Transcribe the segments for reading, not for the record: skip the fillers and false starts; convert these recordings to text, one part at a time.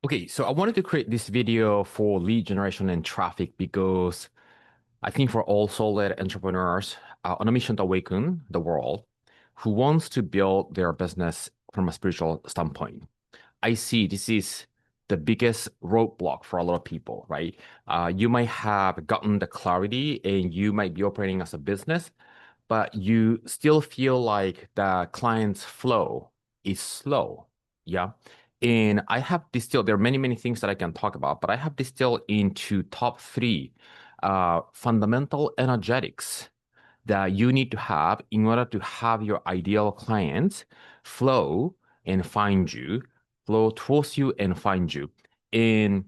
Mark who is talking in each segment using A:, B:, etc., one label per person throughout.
A: Okay, so I wanted to create this video for lead generation and traffic because I think for all soul-led entrepreneurs on a mission to awaken the world who wants to build their business from a spiritual standpoint, I see this is the biggest roadblock for a lot of people, right? You might have gotten the clarity and you might be operating as a business, but you still feel like the client's flow is slow. Yeah. And I have distilled, there are many, many things that I can talk about, but I have distilled into top three fundamental energetics that you need to have in order to have your ideal clients flow and find you, flow towards you and find you. And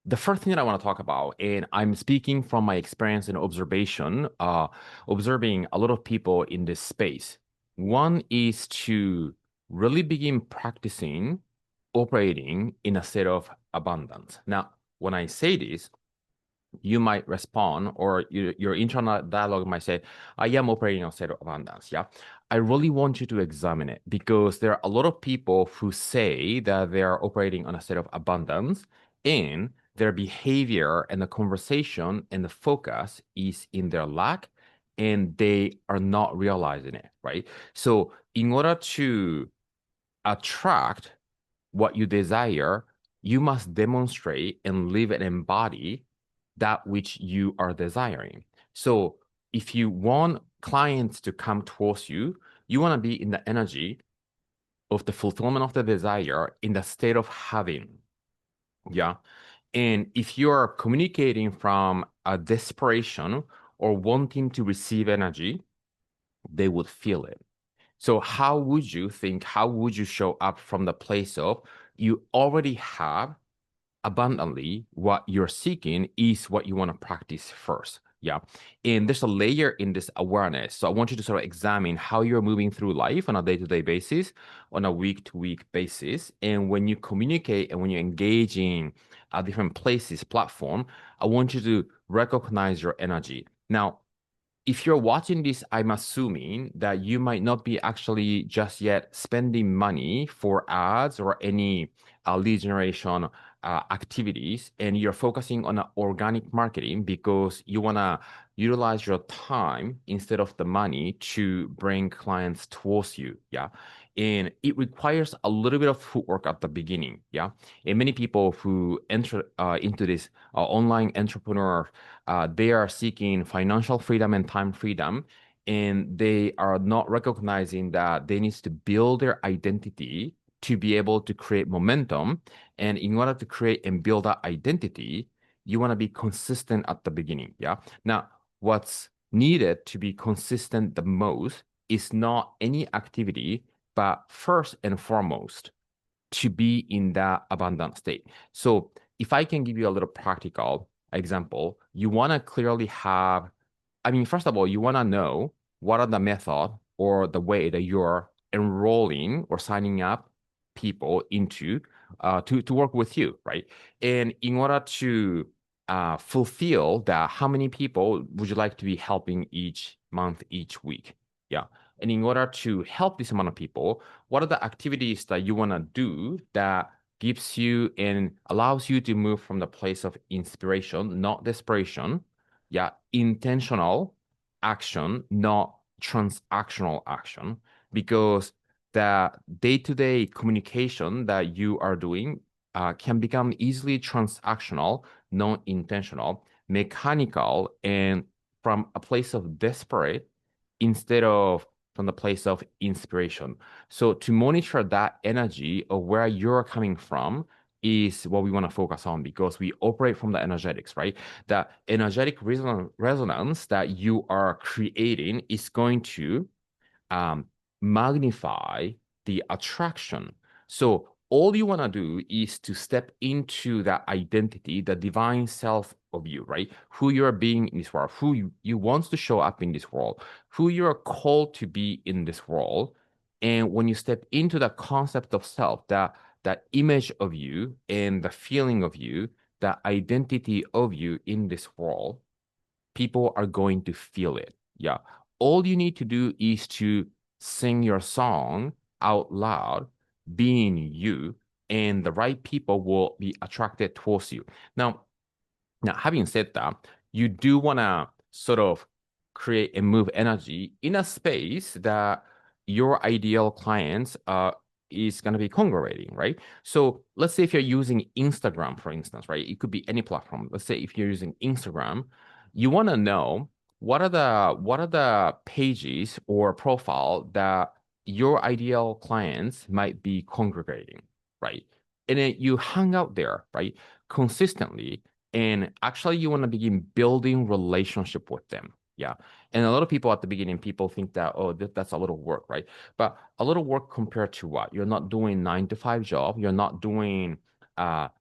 A: the first thing that I want to talk about, and I'm speaking from my experience and observation, observing a lot of people in this space. One is to really begin practicing operating in a state of abundance. Now, when I say this, you might respond or your internal dialogue might say, I am operating on state of abundance. Yeah. I really want you to examine it because there are a lot of people who say that they are operating on a state of abundance and their behavior and the conversation and the focus is in their lack and they are not realizing it, right? So in order to attract what you desire, you must demonstrate and live and embody that which you are desiring. So if you want clients to come towards you, you want to be in the energy of the fulfillment of the desire in the state of having. Yeah. And if you're communicating from a desperation or wanting to receive energy, they would feel it. So how would you think, how would you show up from the place of you already have abundantly what you're seeking is what you want to practice first. Yeah. And there's a layer in this awareness. So I want you to sort of examine how you're moving through life on a day-to-day basis, on a week-to-week basis. And when you communicate and when you engage in different places, platform, I want you to recognize your energy. Now, if you're watching this, I'm assuming that you might not be actually just yet spending money for ads or any lead generation activities, and you're focusing on organic marketing because you want to utilize your time instead of the money to bring clients towards you. Yeah. And it requires a little bit of footwork at the beginning. Yeah. And many people who enter into this online entrepreneur they are seeking financial freedom and time freedom, and they are not recognizing that they need to build their identity to be able to create momentum. And in order to create and build that identity, you want to be consistent at the beginning. Yeah. Now, what's needed to be consistent the most is not any activity, but first and foremost, to be in that abundant state. So if I can give you a little practical example, you want to clearly have, I mean, first of all, you want to know what are the method or the way that you're enrolling or signing up people into to work with you, right? And in order to fulfill that, how many people would you like to be helping each month, each week? Yeah. And in order to help this amount of people, what are the activities that you want to do that gives you and allows you to move from the place of inspiration, not desperation, yeah, intentional action, not transactional action, because the day-to-day communication that you are doing can become easily transactional, non-intentional, mechanical, and from a place of desperate instead of from the place of inspiration. So to monitor that energy of where you're coming from is what we want to focus on because we operate from the energetics, right? The energetic resonance that you are creating is going to um, magnify the attraction. So all you want to do is to step into that identity, the divine self of you, right? Who you're being in this world, who you want to show up in this world, who you're called to be in this world. And when you step into the concept of self, that image of you and the feeling of you, the identity of you in this world, people are going to feel it. Yeah. All you need to do is to sing your song out loud, being you, and the right people will be attracted towards you. Now, having said that, you do want to sort of create and move energy in a space that your ideal clients is going to be congregating, right? So let's say if you're using Instagram, for instance, right? It could be any platform. Let's say if you're using Instagram, you want to know what are the pages or profile that your ideal clients might be congregating, right? And then you hang out there, right? Consistently, and actually you want to begin building relationship with them. Yeah. And a lot of people at the beginning, people think that, oh, that's a little work, right? But a little work compared to what? You're not doing 9 to 5 job. You're not doing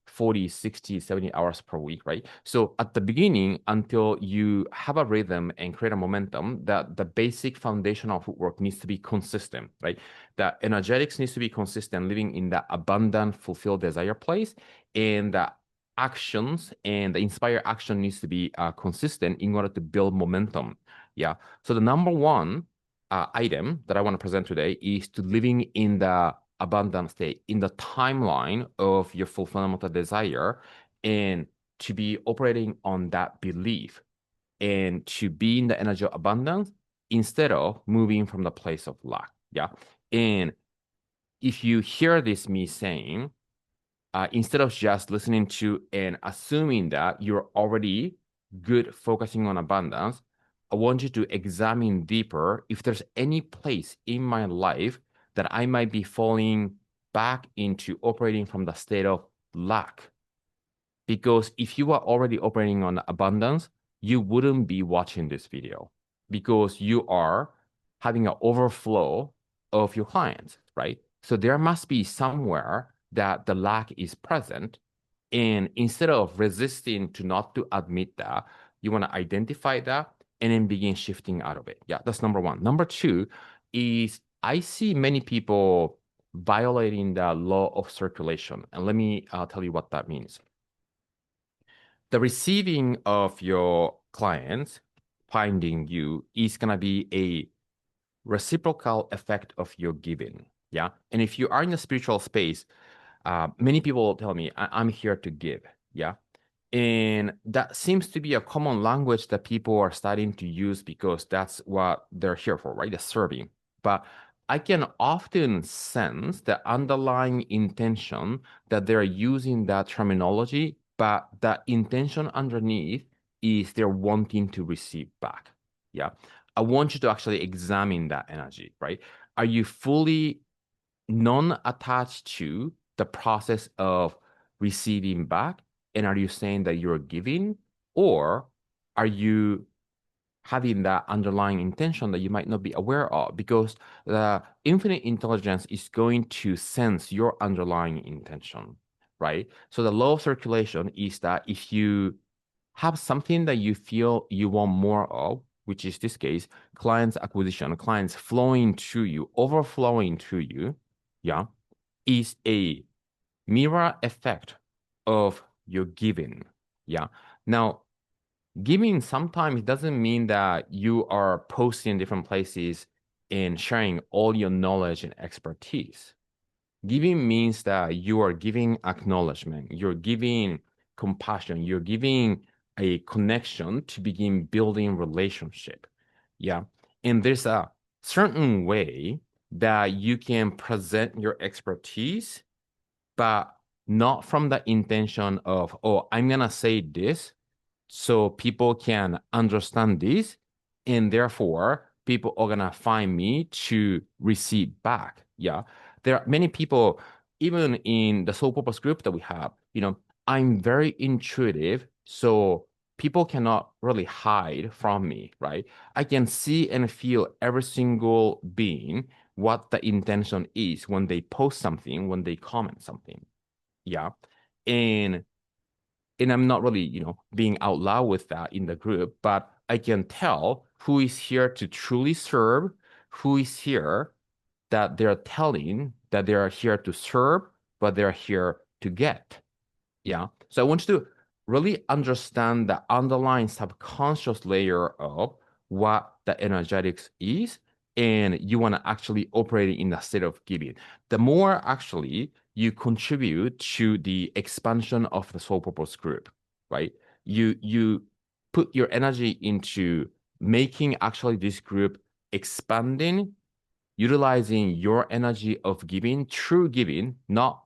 A: 40, 60, 70 hours per week, right? So at the beginning, until you have a rhythm and create a momentum, that the basic foundational footwork needs to be consistent, right? That energetics needs to be consistent, living in that abundant, fulfilled desire place. And the actions and the inspired action needs to be consistent in order to build momentum. Yeah. So the number one item that I want to present today is to living in the abundant state, in the timeline of your fulfillment of desire, and to be operating on that belief and to be in the energy of abundance instead of moving from the place of lack. Yeah. And if you hear this me saying, instead of just listening to and assuming that you're already good focusing on abundance, I want you to examine deeper if there's any place in my life that I might be falling back into operating from the state of lack. Because if you are already operating on abundance, you wouldn't be watching this video because you are having an overflow of your clients, right? So there must be somewhere that the lack is present. And instead of resisting to not to admit that, you want to identify that and then begin shifting out of it. Yeah, that's number one. Number two is I see many people violating the law of circulation. And let me tell you what that means. The receiving of your clients finding you is going to be a reciprocal effect of your giving. Yeah. And if you are in a spiritual space, many people tell me, I'm here to give. Yeah. And that seems to be a common language that people are starting to use because that's what they're here for, right? They're serving. But I can often sense the underlying intention that they're using that terminology, but the intention underneath is they're wanting to receive back. Yeah. I want you to actually examine that energy, right? Are you fully non-attached to the process of receiving back? And are you saying that you're giving, or are you having that underlying intention that you might not be aware of? Because the infinite intelligence is going to sense your underlying intention, right? So the law of circulation is that if you have something that you feel you want more of, which is this case, clients acquisition, clients flowing to you, overflowing to you, yeah, is a mirror effect of your giving. Yeah. Now, giving sometimes doesn't mean that you are posting different places and sharing all your knowledge and expertise. Giving means that you are giving acknowledgement, you're giving compassion, you're giving a connection to begin building relationship. Yeah. And there's a certain way that you can present your expertise, but not from the intention of, oh, I'm gonna say this so people can understand this, and therefore people are gonna find me to receive back. Yeah. There are many people, even in the Soul Purpose group that we have, I'm very intuitive, so people cannot really hide from me, right? I can see and feel every single being what the intention is when they post something, when they comment something. Yeah. And I'm not really, being out loud with that in the group, but I can tell who is here to truly serve, who is here that they're telling that they are here to serve, but they're here to get. Yeah. So I want you to really understand the underlying subconscious layer of what the energetics is, and you want to actually operate in the state of giving. The more actually you contribute to the expansion of the Soul Purpose group, right? You put your energy into making actually this group expanding, utilizing your energy of giving, true giving, not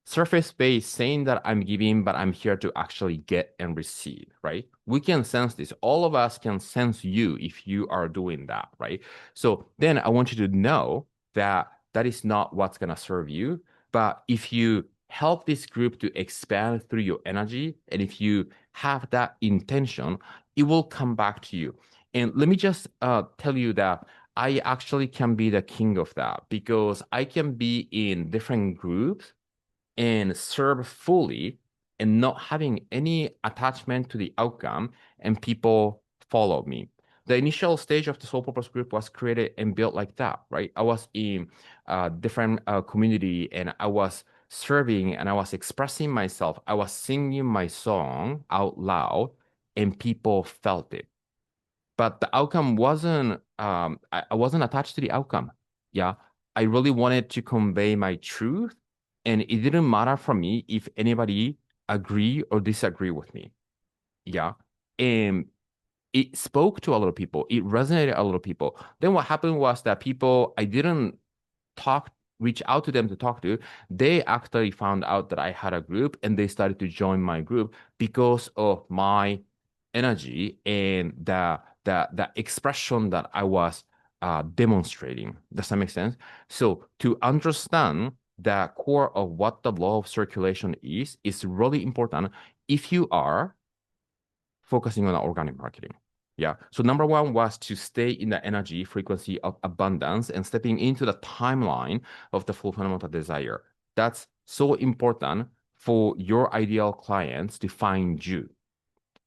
A: surface-based saying that I'm giving, but I'm here to actually get and receive, right? We can sense this. All of us can sense you if you are doing that, right? So then I want you to know that that is not what's going to serve you. But if you help this group to expand through your energy, and if you have that intention, it will come back to you. And let me just tell you that I actually can be the king of that because I can be in different groups and serve fully and not having any attachment to the outcome, and people follow me. The initial stage of the Soul Purpose group was created and built like that, right? I was in a different community and I was serving and I was expressing myself. I was singing my song out loud and people felt it. But the outcome wasn't, I wasn't attached to the outcome. Yeah. I really wanted to convey my truth, and it didn't matter for me if anybody agree or disagree with me. Yeah. And it spoke to a lot of people. It resonated a lot of people. Then what happened was that people, I didn't talk, reach out to them to talk to, they actually found out that I had a group and they started to join my group because of my energy and the expression that I was demonstrating. Does that make sense? So to understand the core of what the law of circulation is really important if you are focusing on organic marketing. Yeah. So number one was to stay in the energy frequency of abundance and stepping into the timeline of the fulfillment of desire. That's so important for your ideal clients to find you.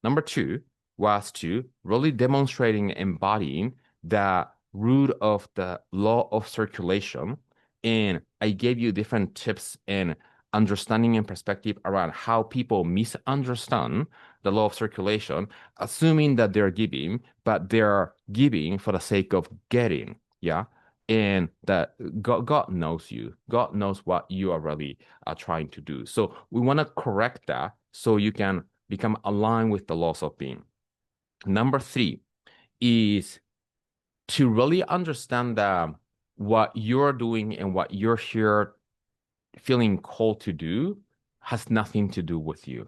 A: Number two was to really demonstrating and embodying the root of the law of circulation. And I gave you different tips and understanding and perspective around how people misunderstand the law of circulation, assuming that they're giving, but they're giving for the sake of getting. Yeah. And that God knows you. God knows what you are really trying to do. So we want to correct that so you can become aligned with the laws of being. Number three is to really understand that what you're doing and what you're here feeling called to do has nothing to do with you.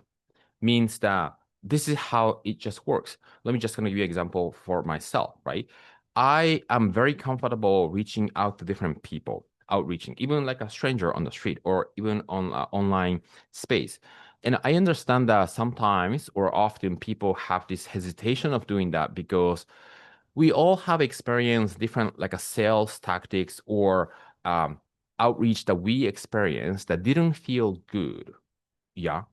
A: Means that this is how it just works. Let me just gonna give you an example for myself, right? I am very comfortable reaching out to different people, outreaching, even like a stranger on the street or even on online space. And I understand that sometimes or often people have this hesitation of doing that because we all have experienced different like a sales tactics or outreach that we experienced that didn't feel good. Yeah.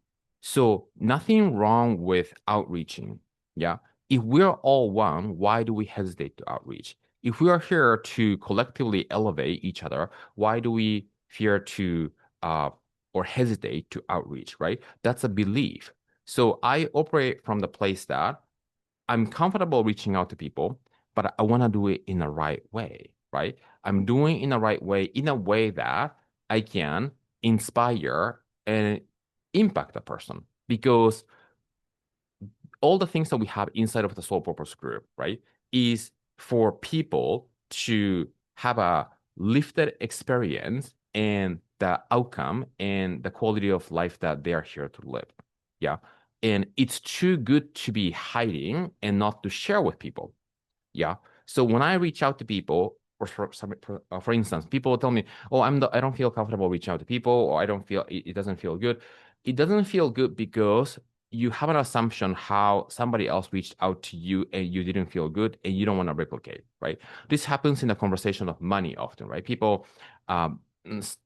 A: So nothing wrong with outreaching. Yeah. If we're all one, why do we hesitate to outreach? If we are here to collectively elevate each other, why do we fear to or hesitate to outreach, right? That's a belief. So I operate from the place that I'm comfortable reaching out to people, but I want to do it in the right way, right? I'm doing in the right way, in a way that I can inspire and impact the person. Because all the things that we have inside of the Soul Purpose group, right, is for people to have a lifted experience and the outcome and the quality of life that they are here to live. Yeah. And it's too good to be hiding and not to share with people. Yeah. So when I reach out to people, or for instance, people tell me, "Oh, I don't feel comfortable reaching out to people, or I don't feel it doesn't feel good." It doesn't feel good because you have an assumption how somebody else reached out to you and you didn't feel good and you don't want to replicate, right? This happens in the conversation of money often, right? People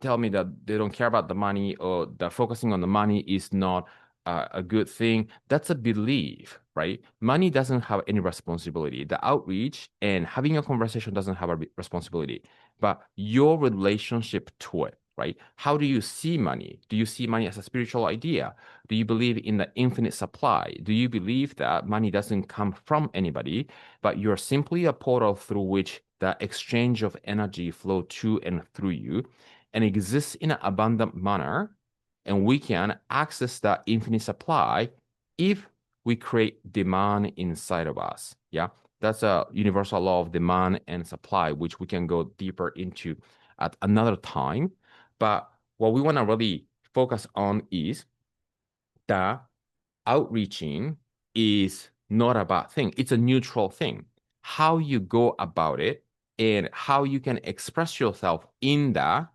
A: tell me that they don't care about the money or that focusing on the money is not a good thing. That's a belief, right? Money doesn't have any responsibility. The outreach and having a conversation doesn't have a responsibility, but your relationship to it, right? How do you see money? Do you see money as a spiritual idea? Do you believe in the infinite supply? Do you believe that money doesn't come from anybody, but you're simply a portal through which the exchange of energy flow to and through you? and exists in an abundant manner, and we can access that infinite supply if we create demand inside of us. Yeah, that's a universal law of demand and supply, which we can go deeper into at another time. But what we want to really focus on is that outreaching is not a bad thing. It's a neutral thing. How you go about it and how you can express yourself in that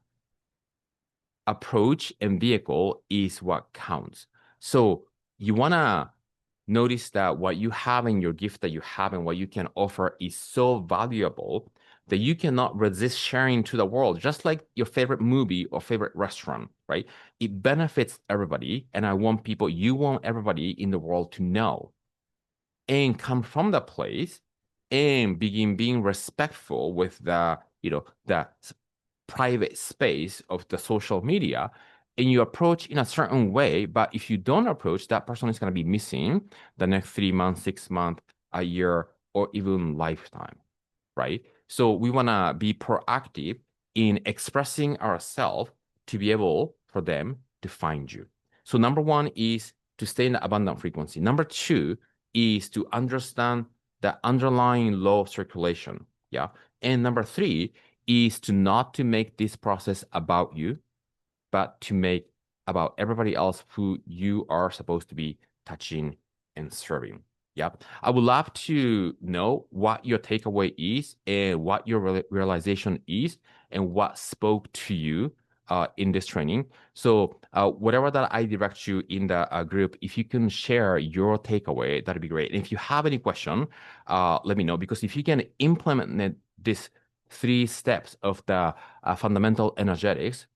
A: approach and vehicle is what counts. So you want to notice that what you have in your gift that you have and what you can offer is so valuable that you cannot resist sharing to the world, just like your favorite movie or favorite restaurant, right? It benefits everybody. And you want everybody in the world to know and come from the place and begin being respectful with the private space of the social media, and you approach in a certain way. But if you don't approach, that person is going to be missing the next 3 months, 6 months, a year, or even lifetime, right? So we want to be proactive in expressing ourselves to be able for them to find you. So number one is to stay in the abundant frequency. Number two is to understand the underlying law of circulation. Yeah. And number three is to make this process about you, but to make about everybody else who you are supposed to be touching and serving. Yep. I would love to know what your takeaway is and what your realization is and what spoke to you in this training. So whatever that I direct you in the group, if you can share your takeaway, that'd be great. And if you have any question, let me know, because if you can implement this 3 steps of the fundamental energetics,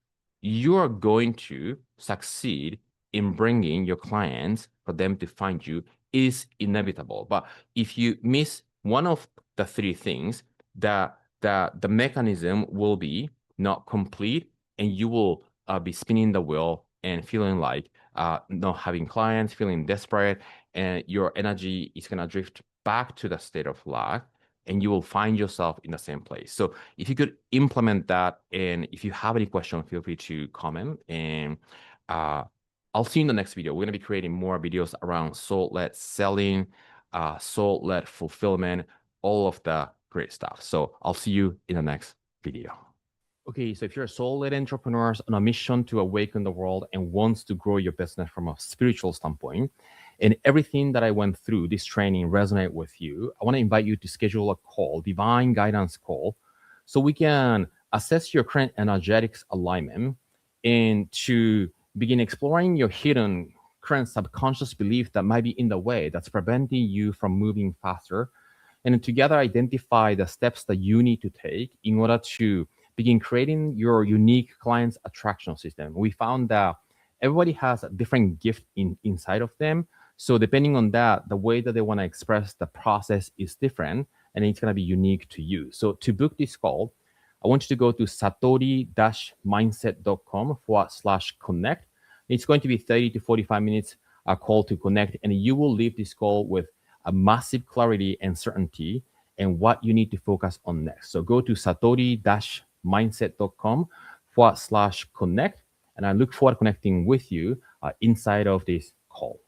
A: you're going to succeed in bringing your clients for them to find you is inevitable. But if you miss one of the 3 things, the mechanism will be not complete, and you will be spinning the wheel and feeling like not having clients, feeling desperate, and your energy is going to drift back to the state of lack, and you will find yourself in the same place. So if you could implement that, and if you have any question, feel free to comment, and I'll see you in the next video. We're going to be creating more videos around soul-led selling, soul-led fulfillment, all of the great stuff. So I'll see you in the next video. Okay, so if you're a soul-led entrepreneur on a mission to awaken the world and wants to grow your business from a spiritual standpoint, and everything that I went through this training resonate with you, I want to invite you to schedule a call, divine guidance call, so we can assess your current energetics alignment and to begin exploring your hidden current subconscious belief that might be in the way, that's preventing you from moving faster, and together identify the steps that you need to take in order to begin creating your unique clients attraction system. We found that everybody has a different gift inside of them. So depending on that, the way that they want to express the process is different, and it's going to be unique to you. So to book this call, I want you to go to satori-mindset.com/connect. It's going to be 30 to 45 minutes a call to connect, and you will leave this call with a massive clarity and certainty and what you need to focus on next. So go to satori-mindset.com/connect, and I look forward to connecting with you inside of this call.